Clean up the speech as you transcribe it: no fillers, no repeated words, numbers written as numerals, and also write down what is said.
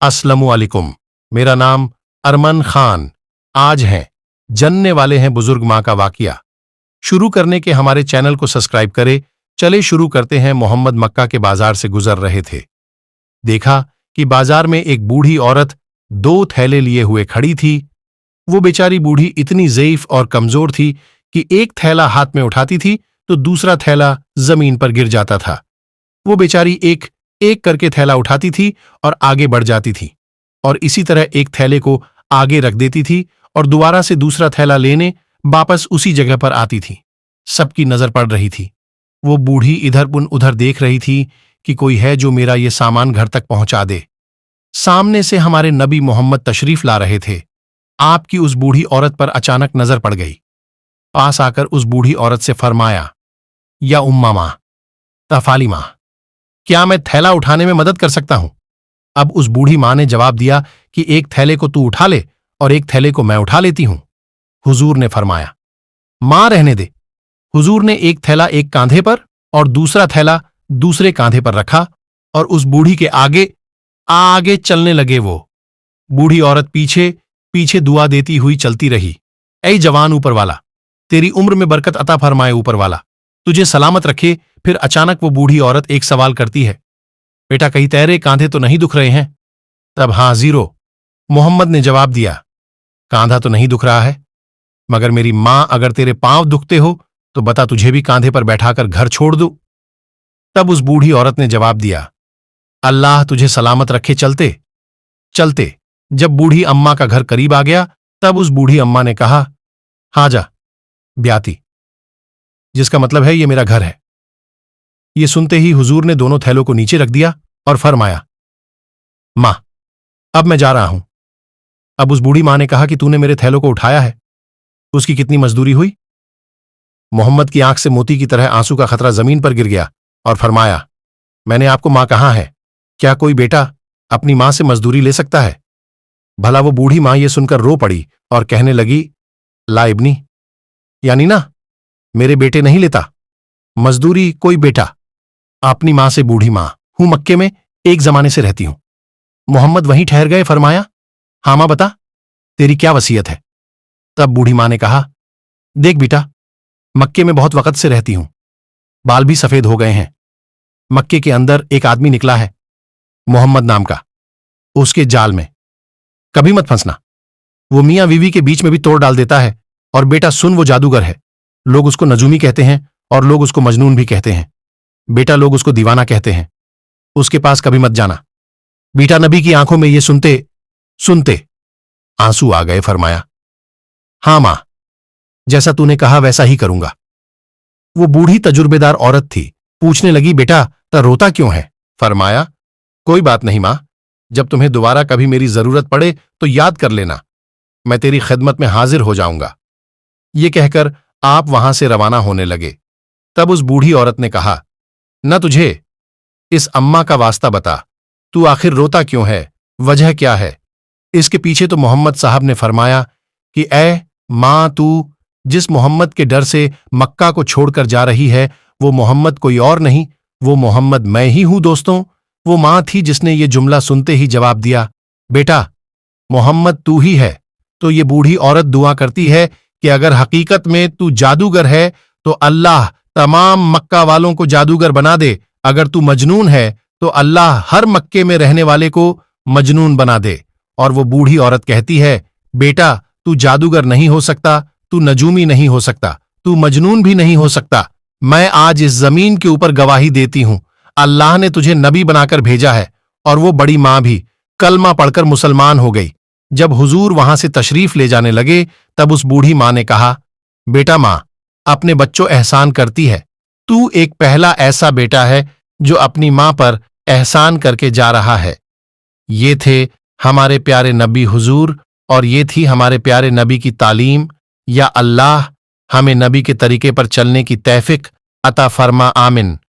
अस्सलामु अलैकुम। मेरा नाम अरमान खान। आज है जनने वाले हैं बुजुर्ग माँ का वाकया। शुरू करने के हमारे चैनल को सब्सक्राइब करें। चले शुरू करते हैं। मोहम्मद मक्का के बाजार से गुजर रहे थे। देखा कि बाजार में एक बूढ़ी औरत 2 थैले लिए हुए खड़ी थी। वो बेचारी बूढ़ी इतनी ज़ईफ और कमजोर थी कि एक थैला हाथ में उठाती थी तो दूसरा थैला जमीन पर गिर जाता था। वो बेचारी एक एक करके थैला उठाती थी और आगे बढ़ जाती थी और इसी तरह एक थैले को आगे रख देती थी और दोबारा से दूसरा थैला लेने वापस उसी जगह पर आती थी। सबकी नजर पड़ रही थी। वो बूढ़ी इधर उधर देख रही थी कि कोई है जो मेरा ये सामान घर तक पहुंचा दे। सामने से हमारे नबी मोहम्मद तशरीफ ला रहे थे। आपकी उस बूढ़ी औरत पर अचानक नजर पड़ गई। पास आकर उस बूढ़ी औरत से फरमाया, या उम्मा मां, तफाली मां, क्या मैं थैला उठाने में मदद कर सकता हूं? अब उस बूढ़ी मां ने जवाब दिया कि एक थैले को तू उठा ले और एक थैले को मैं उठा लेती हूं। हुजूर ने फरमाया, मां रहने दे। हुजूर ने एक थैला एक कांधे पर और दूसरा थैला दूसरे कांधे पर रखा और उस बूढ़ी के आगे आगे चलने लगे। वो बूढ़ी औरत पीछे पीछे दुआ देती हुई चलती रही। ऐ जवान ऊपर वाला, तेरी उम्र में बरकत अता फरमाए ऊपर वाला, तुझे सलामत रखे। फिर अचानक वो बूढ़ी औरत एक सवाल करती है, बेटा कहीं तेरे कांधे तो नहीं दुख रहे हैं? तब हाँ जीरो, मोहम्मद ने जवाब दिया, कांधा तो नहीं दुख रहा है, मगर मेरी मां अगर तेरे पांव दुखते हो तो बता, तुझे भी कांधे पर बैठाकर घर छोड़ दूं। तब उस बूढ़ी औरत ने जवाब दिया, अल्लाह तुझे सलामत रखे। चलते चलते जब बूढ़ी अम्मा का घर करीब आ गया तब उस बूढ़ी अम्मा ने कहा, हाँ जा ब्याती, जिसका मतलब है ये मेरा घर है। ये सुनते ही हुजूर ने दोनों थैलों को नीचे रख दिया और फरमाया, मां अब मैं जा रहा हूं। अब उस बूढ़ी मां ने कहा कि तूने मेरे थैलों को उठाया है, उसकी कितनी मजदूरी हुई? मोहम्मद की आंख से मोती की तरह आंसू का खतरा जमीन पर गिर गया और फरमाया, मैंने आपको मां कहा है, क्या कोई बेटा अपनी मां से मजदूरी ले सकता है? भला वो बूढ़ी मां ये सुनकर रो पड़ी और कहने लगी, ला इब्नी, यानी ना मेरे बेटे नहीं लेता मजदूरी कोई बेटा। अपनी मां से बूढ़ी मां हूं, मक्के में एक जमाने से रहती हूं। मोहम्मद वहीं ठहर गए। फरमाया, हाँ मां बता, तेरी क्या वसीयत है? तब बूढ़ी मां ने कहा, देख बेटा, मक्के में बहुत वक्त से रहती हूं, बाल भी सफेद हो गए हैं। मक्के के अंदर एक आदमी निकला है मोहम्मद नाम का, उसके जाल में कभी मत फंसना। वो मियां बीवी के बीच में भी तोड़ डाल देता है। और बेटा सुन, वो जादूगर है। लोग उसको नजूमी कहते हैं और लोग उसको मजनून भी कहते हैं। बेटा लोग उसको दीवाना कहते हैं। उसके पास कभी मत जाना। बेटा नबी की आंखों में ये सुनते सुनते आंसू आ गए। फरमाया, हां मां, जैसा तूने कहा वैसा ही करूंगा। वो बूढ़ी तजुर्बेदार औरत थी। पूछने लगी, बेटा ता रोता क्यों है? फरमाया, कोई बात नहीं मां, जब तुम्हें दोबारा कभी मेरी जरूरत पड़े तो याद कर लेना, मैं तेरी खिदमत में हाजिर हो जाऊंगा। ये कहकर आप वहां से रवाना होने लगे। तब उस बूढ़ी औरत ने कहा, न तुझे इस अम्मा का वास्ता बता, तू आखिर रोता क्यों है, वजह क्या है? इसके पीछे तो मोहम्मद साहब ने फरमाया कि ऐ मां, तू जिस मोहम्मद के डर से मक्का को छोड़कर जा रही है वो मोहम्मद कोई और नहीं, वो मोहम्मद मैं ही हूं। दोस्तों, वो मां थी जिसने ये जुमला सुनते ही जवाब दिया, बेटा मोहम्मद तू ही है। तो ये बूढ़ी औरत दुआ करती है कि अगर हकीकत में तू जादूगर है तो अल्लाह तमाम मक्का वालों को जादूगर बना दे। अगर तू मजनून है तो अल्लाह हर मक्के में रहने वाले को मजनून बना दे। और वो बूढ़ी औरत कहती है, बेटा तू जादूगर नहीं हो सकता, तू नजूमी नहीं हो सकता, तू मजनून भी नहीं हो सकता। मैं आज इस जमीन के ऊपर गवाही देती हूं, अल्लाह ने तुझे नबी बनाकर भेजा है। और वो बड़ी मां भी कलमा पढ़कर मुसलमान हो गई। जब हुजूर वहां से तशरीफ ले जाने लगे तब उस बूढ़ी मां ने कहा, बेटा मां अपने बच्चों एहसान करती है, तू एक पहला ऐसा बेटा है जो अपनी मां पर एहसान करके जा रहा है। ये थे हमारे प्यारे नबी हुजूर और ये थी हमारे प्यारे नबी की तालीम। या अल्लाह हमें नबी के तरीके पर चलने की तौफीक अता फरमा, आमिन।